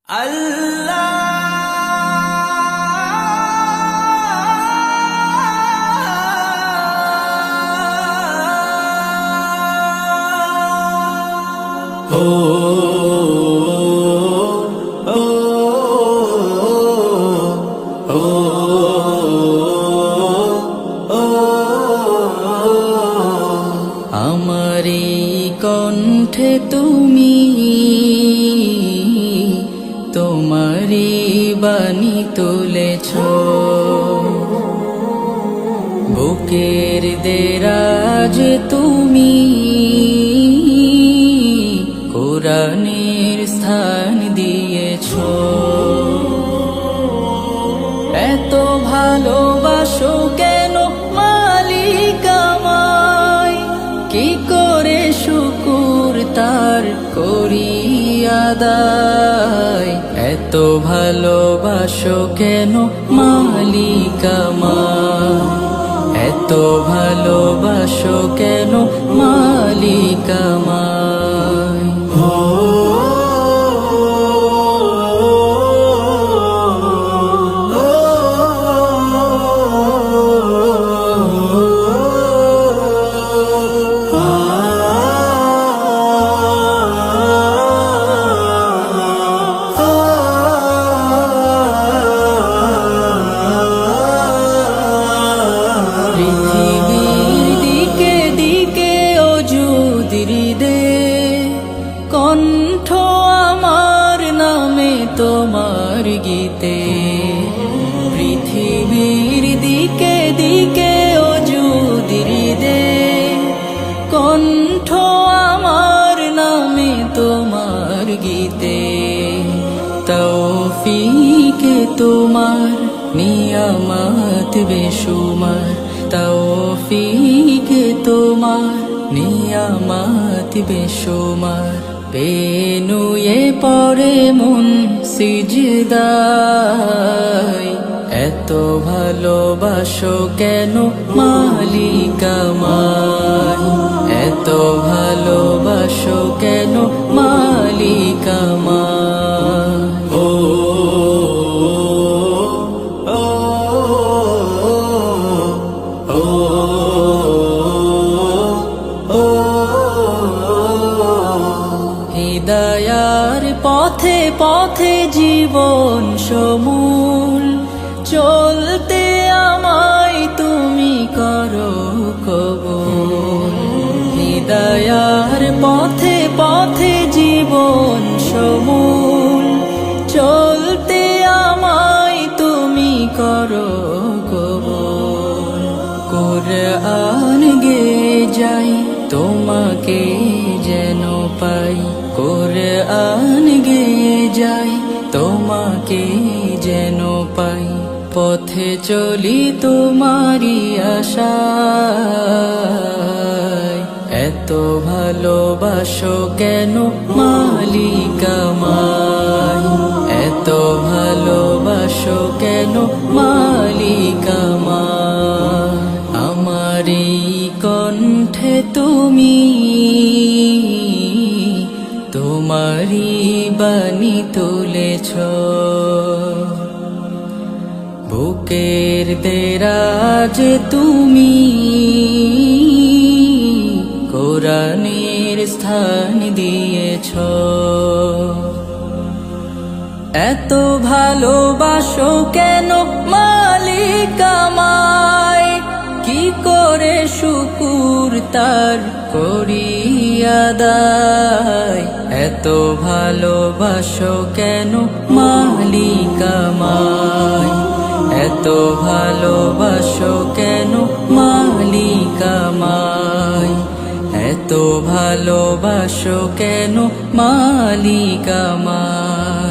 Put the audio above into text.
আমারি কণ্ঠে তুমি তোমারি বাণী তুলেছ, বুকের দেরাজ তুমি কোরআনের স্থান দিয়েছ। এত ভালোবাসো কেন মালিক আমায়, কি করে শুকুর তার করি আদায়। এত ভালোবাসো কেন মালিক আমায়, এত ভালোবাসো কেন মালিক আমায়। কণ্ঠ আমার নামে তোমার গীতে, পৃথিবীর দিকে দিকে ওজুদির দে। কণ্ঠ আমার নামে তোমার গীতে, তৌফিকে তোমার নিয়ামত বেশুমার। তৌফিকে তোমার নিয়ামত বেশুমার। বেনুয়ে পড়ে মন সিজদায়, এত ভালোবাসো কেন মালিক আমায়, এত ভালোবাসো কেন মালিক আমায়। হিদায়ার পথে পথে জীবন সমূল, চলতে আমায় তুমি করো কবুল। হিদায়ার পথে পথে জীবন সমূল, চলতে আমায় তুমি করো কবুল। কোরআন গে যাই তোমাকে যেন পাই, কোরআন গে যাই তোমাকে যেন পাই। পথে চলি তোমারি আশায়, এত ভালোবাসো কেন মালিক আমায়, এত ভালোবাসো কেন মালিক আমায়। আমারি কণ্ঠে তুমি তোমারি বাণী তুলেছ, বুকের দেরাজ তুমি কোরআনের স্থান দিয়েছ। এত ভালোবাসো কেন মালিক আমায়, কি করে শুকুর তার করি আদায়। এত ভালোবাসো কেন মালিক আমায়, এত ভালোবাসো কেন মালিক আমায়, এত ভালোবাসো কেন মালিক আমায়।